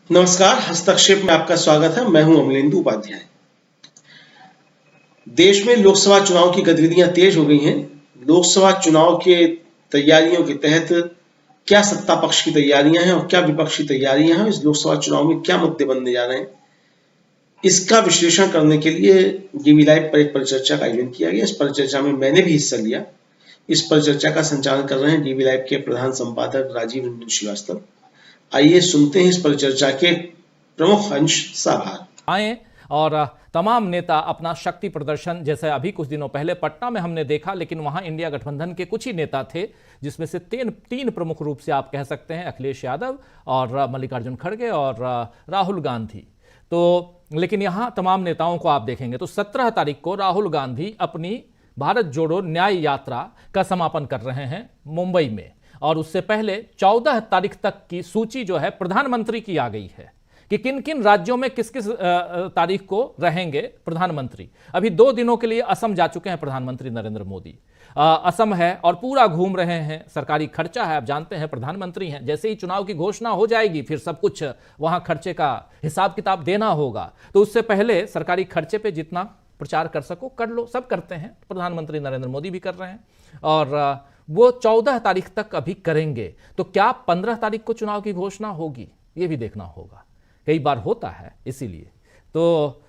नमस्कार, हस्तक्षेप में आपका स्वागत है। मैं हूं अमलेंदु उपाध्याय। देश में लोकसभा चुनाव की गतिविधियां तेज हो गई हैं। लोकसभा चुनाव के तैयारियों के तहत क्या सत्ता पक्ष की तैयारियां हैं और क्या विपक्ष की तैयारियां हैं, इस लोकसभा चुनाव में क्या मुद्दे बनने जा रहे हैं, इसका विश्लेषण करने के लिए डीवी लाइव पर एक परिचर्चा का आयोजन किया गया। इस परिचर्चा में मैंने भी हिस्सा लिया। इस परिचर्चा का संचालन कर रहे हैं डीवी लाइव के प्रधान संपादक राजीव रंजन श्रीवास्तव। आइए सुनते हैं इस परिचर्चा के प्रमुख अंश साभार। आए और तमाम नेता अपना शक्ति प्रदर्शन, जैसे अभी कुछ दिनों पहले पटना में हमने देखा, लेकिन वहां इंडिया गठबंधन के कुछ ही नेता थे, जिसमें से तीन प्रमुख रूप से आप कह सकते हैं, अखिलेश यादव और मल्लिकार्जुन खड़गे और राहुल गांधी। तो लेकिन यहां तमाम नेताओं को आप देखेंगे तो 17 तारीख को राहुल गांधी अपनी भारत जोड़ो न्याय यात्रा का समापन कर रहे हैं मुंबई में, और उससे पहले 14 तारीख तक की सूची जो है प्रधानमंत्री की आ गई है कि किन किन राज्यों में किस किस तारीख को रहेंगे प्रधानमंत्री। अभी 2 दिनों के लिए असम जा चुके हैं प्रधानमंत्री नरेंद्र मोदी। असम है और पूरा घूम रहे हैं। सरकारी खर्चा है, आप जानते हैं प्रधानमंत्री हैं, जैसे ही चुनाव की घोषणा हो जाएगी फिर सब कुछ वहां खर्चे का हिसाब किताब देना होगा, तो उससे पहले सरकारी खर्चे पे जितना प्रचार कर सको कर लो। सब करते हैं, प्रधानमंत्री नरेंद्र मोदी भी कर रहे हैं, और वो 14 तारीख तक अभी करेंगे। तो क्या 15 तारीख को चुनाव की घोषणा होगी, ये भी देखना होगा। कई बार होता है इसीलिए तो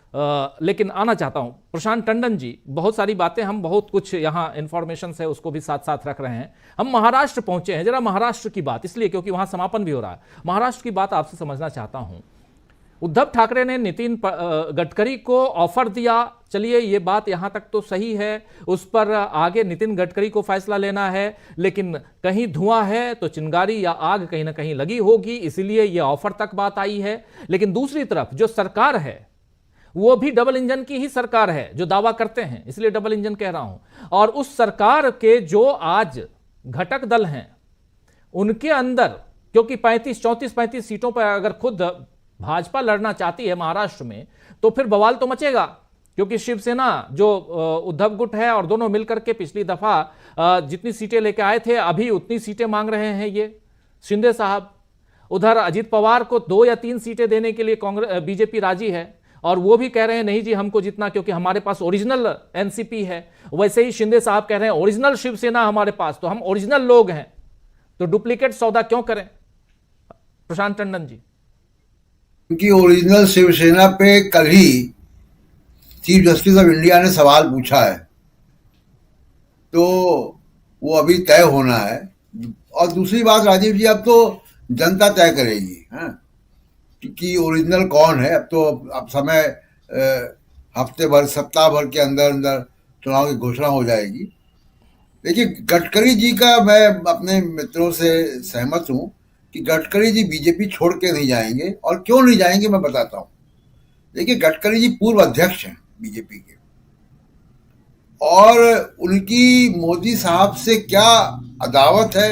लेकिन आना चाहता हूं प्रशांत टंडन जी। बहुत सारी बातें, हम बहुत कुछ यहां इंफॉर्मेशन है उसको भी साथ साथ रख रहे हैं। हम महाराष्ट्र पहुंचे हैं, जरा महाराष्ट्र की बात, इसलिए क्योंकि वहां समापन भी हो रहा है। महाराष्ट्र की बात आपसे समझना चाहता हूं। उद्धव ठाकरे ने नितिन गडकरी को ऑफर दिया, चलिए ये बात यहां तक तो सही है, उस पर आगे नितिन गडकरी को फैसला लेना है, लेकिन कहीं धुआं है तो चिंगारी या आग कहीं ना कहीं लगी होगी, इसीलिए ये ऑफर तक बात आई है। लेकिन दूसरी तरफ जो सरकार है वो भी डबल इंजन की ही सरकार है, जो दावा करते हैं, इसलिए डबल इंजन कह रहा हूं। और उस सरकार के जो आज घटक दल हैं उनके अंदर, क्योंकि 34 सीटों पर अगर खुद भाजपा लड़ना चाहती है महाराष्ट्र में, तो फिर बवाल तो मचेगा, क्योंकि शिवसेना जो उद्धव गुट है और दोनों मिलकर के पिछली दफा जितनी सीटें लेके आए थे अभी उतनी सीटें मांग रहे हैं ये शिंदे साहब। उधर अजीत पवार को 2 या 3 सीटें देने के लिए कांग्रेस बीजेपी राजी है, और वो भी कह रहे हैं नहीं जी हमको जितना, क्योंकि हमारे पास ओरिजिनल एनसीपी है। वैसे ही शिंदे साहब कह रहे हैं ओरिजिनल शिवसेना हमारे पास, तो हम ओरिजिनल लोग हैं, तो डुप्लीकेट सौदा क्यों करें। प्रशांत टंडन जी, उनकी ओरिजिनल शिवसेना पे कल ही चीफ जस्टिस ऑफ इंडिया ने सवाल पूछा है, तो वो अभी तय होना है। और दूसरी बात राजीव जी, अब तो जनता तय करेगी कि ओरिजिनल कौन है। अब समय हफ्ते भर सप्ताह भर के अंदर अंदर चुनाव की घोषणा हो जाएगी। देखिए, गडकरी जी का मैं अपने मित्रों से सहमत हूं कि गडकरी जी बीजेपी छोड़ के नहीं जाएंगे, और क्यों नहीं जाएंगे मैं बताता हूं। देखिए, गडकरी जी पूर्व अध्यक्ष हैं बीजेपी के, और उनकी मोदी साहब से क्या अदावत है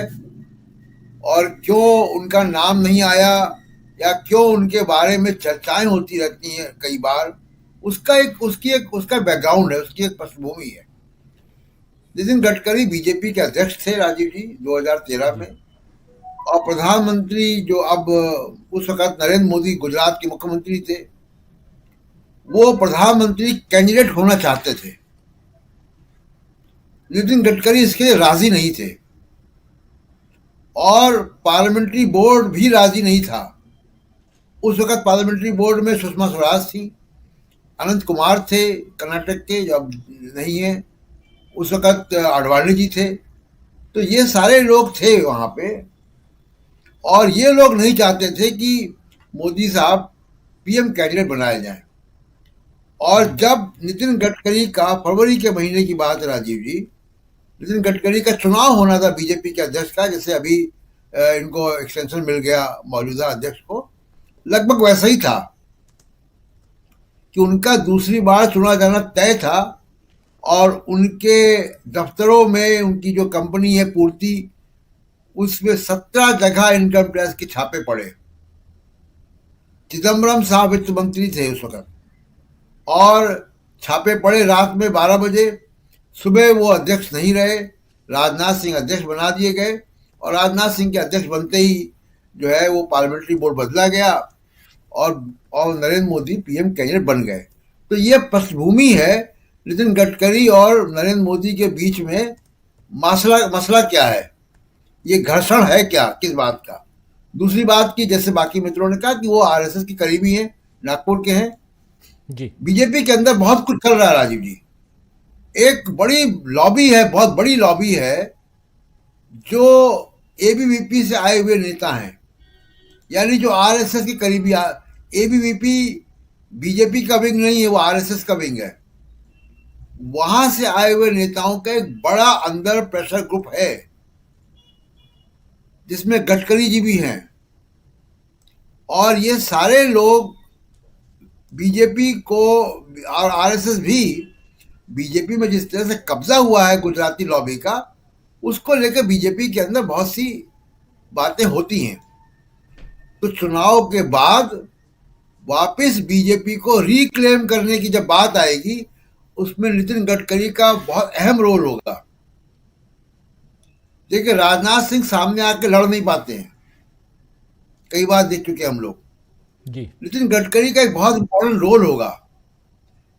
और क्यों उनका नाम नहीं आया या क्यों उनके बारे में चर्चाएं होती रहती हैं कई बार, उसका बैकग्राउंड है, उसकी एक पृष्ठभूमि है। नितिन गडकरी बीजेपी के अध्यक्ष थे राजीव जी 2013 में, और प्रधानमंत्री जो अब उस वक्त नरेंद्र मोदी गुजरात के मुख्यमंत्री थे, वो प्रधानमंत्री कैंडिडेट होना चाहते थे। नितिन गडकरी इसके लिए राजी नहीं थे, और पार्लियामेंट्री बोर्ड भी राजी नहीं था। उस वक्त पार्लियामेंट्री बोर्ड में सुषमा स्वराज थी, अनंत कुमार थे कर्नाटक के, जो अब नहीं है, उस वक्त आडवाणी जी थे। तो ये सारे लोग थे वहां पे, और ये लोग नहीं चाहते थे कि मोदी साहब पीएम कैंडिडेट बनाए जाएं। और जब नितिन गडकरी का, फरवरी के महीने की बात है राजीव जी, नितिन गडकरी का चुनाव होना था बीजेपी के अध्यक्ष का, जैसे अभी इनको एक्सटेंशन मिल गया मौजूदा अध्यक्ष को, लगभग वैसा ही था कि उनका दूसरी बार चुना जाना तय था। और उनके दफ्तरों में उनकी जो कंपनी है पूर्ति, उसमें 17 जगह इनकम टैक्स के छापे पड़े। चिदम्बरम साहब वित्त मंत्री थे उस वक्त, और छापे पड़े रात में 12 बजे। सुबह वो अध्यक्ष नहीं रहे, राजनाथ सिंह अध्यक्ष बना दिए गए, और राजनाथ सिंह के अध्यक्ष बनते ही जो है वो पार्लियामेंट्री बोर्ड बदला गया, और नरेंद्र मोदी पीएम कैंडिडेट बन गए। तो ये पृष्ठभूमि है नितिन गडकरी और नरेंद्र मोदी के बीच में। मसला क्या है, ये घर्षण है क्या, किस बात का। दूसरी बात की, जैसे बाकी मित्रों ने कहा कि वो आरएसएस के करीबी हैं, नागपुर के हैं जी। बीजेपी के अंदर बहुत कुछ चल रहा है राजीव जी। एक बड़ी लॉबी है, बहुत बड़ी लॉबी है, जो एबीवीपी से आए हुए नेता हैं, यानी जो आरएसएस के करीबी। एबीवीपी बीजेपी का विंग नहीं है, वो आरएसएस का विंग है। वहां से आए हुए नेताओं का एक बड़ा अंदर प्रेशर ग्रुप है, जिसमें गडकरी जी भी हैं। और ये सारे लोग बीजेपी को और आरएसएस भी, बीजेपी में जिस तरह से कब्जा हुआ है गुजराती लॉबी का, उसको लेकर बीजेपी के अंदर बहुत सी बातें होती हैं। तो चुनाव के बाद वापस बीजेपी को रिक्लेम करने की जब बात आएगी, उसमें नितिन गडकरी का बहुत अहम रोल होगा। देखिए, राजनाथ सिंह सामने आके लड़ नहीं पाते हैं, कई बार देख चुके हम लोग जी। नितिन गडकरी का एक बहुत इंपॉर्टेंट रोल होगा,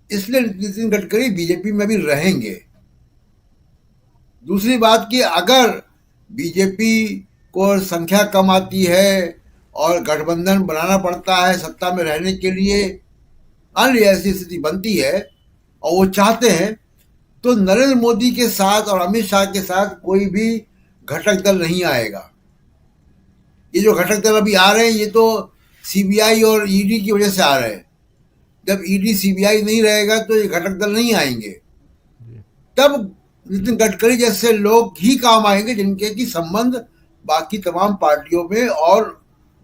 इसलिए नितिन गडकरी बीजेपी में भी रहेंगे। दूसरी बात कि अगर बीजेपी को संख्या कम आती है और गठबंधन बनाना पड़ता है सत्ता में रहने के लिए, मान लिया ऐसी स्थिति बनती है और वो चाहते हैं, तो नरेंद्र मोदी के साथ और अमित शाह के साथ कोई भी घटक दल नहीं आएगा। ये जो घटक दल अभी आ रहे हैं, ये तो सीबीआई और ईडी की वजह से आ रहे हैं। जब ईडी सीबीआई नहीं रहेगा तो ये घटक दल नहीं आएंगे। तब नितिन गडकरी जैसे लोग ही काम आएंगे, जिनके की संबंध बाकी तमाम पार्टियों में और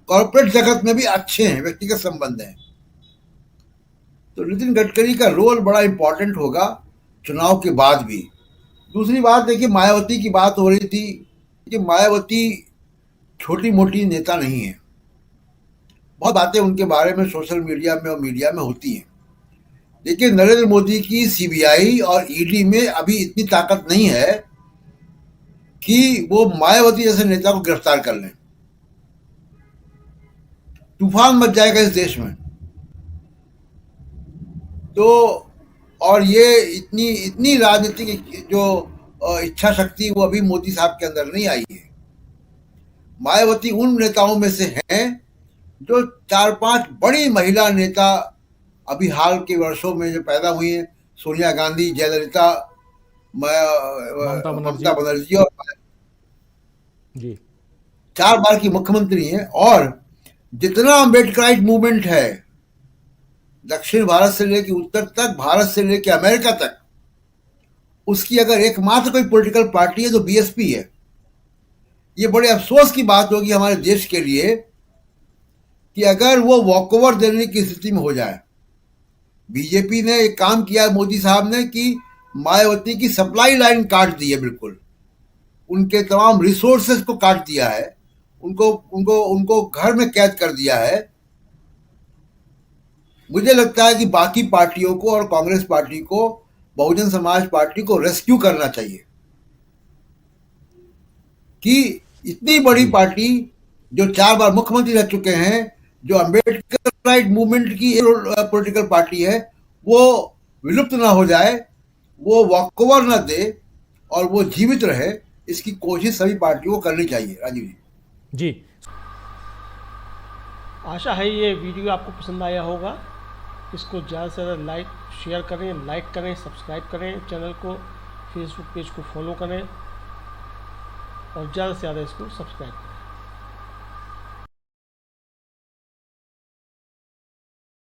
कॉर्पोरेट जगत में भी अच्छे हैं, व्यक्तिगत संबंध हैं। तो नितिन गडकरी का रोल बड़ा इंपॉर्टेंट होगा चुनाव के बाद भी। दूसरी बात देखिए, मायावती की बात हो रही थी कि मायावती छोटी मोटी नेता नहीं है। बहुत बातें उनके बारे में सोशल मीडिया में और मीडिया में होती हैं, लेकिन नरेंद्र मोदी की सीबीआई और ईडी में अभी इतनी ताकत नहीं है कि वो मायावती जैसे नेता को गिरफ्तार कर लें। तूफान मच जाएगा इस देश में। तो और ये इतनी राजनीतिक जो इच्छा शक्ति वो अभी मोदी साहब के अंदर नहीं आई है। मायावती उन नेताओं में से हैं जो 4-5 बड़ी महिला नेता अभी हाल के वर्षों में जो पैदा हुई हैं, सोनिया गांधी, जयललिता, ममता बनर्जी, और जी 4 बार की मुख्यमंत्री हैं। और जितना अम्बेडकराइट मूवमेंट है, दक्षिण भारत से लेकर उत्तर तक, भारत से लेकर अमेरिका तक, उसकी अगर एकमात्र कोई पॉलिटिकल पार्टी है तो बीएसपी है। ये बड़े अफसोस की बात होगी हमारे देश के लिए कि अगर वो वॉकओवर देने की स्थिति में हो जाए। बीजेपी ने एक काम किया मोदी साहब ने कि मायावती की सप्लाई लाइन काट दी है, बिल्कुल उनके तमाम रिसोर्सेज को काट दिया है, उनको घर में कैद कर दिया है। मुझे लगता है कि बाकी पार्टियों को और कांग्रेस पार्टी को, बहुजन समाज पार्टी को रेस्क्यू करना चाहिए कि इतनी बड़ी पार्टी जो 4 बार मुख्यमंत्री रह चुके हैं, जो अम्बेडकर राइट मूवमेंट की पॉलिटिकल पार्टी है, वो विलुप्त ना हो जाए, वो वॉकओवर ना दे और वो जीवित रहे। इसकी कोशिश सभी पार्टियों को करनी चाहिए। राजीव जी, आशा है ये वीडियो आपको पसंद आया होगा। इसको ज़्यादा से ज़्यादा शेयर करें, लाइक करें, सब्सक्राइब करें चैनल को, फेसबुक पेज को फॉलो करें और ज़्यादा से ज़्यादा इसको सब्सक्राइब करें।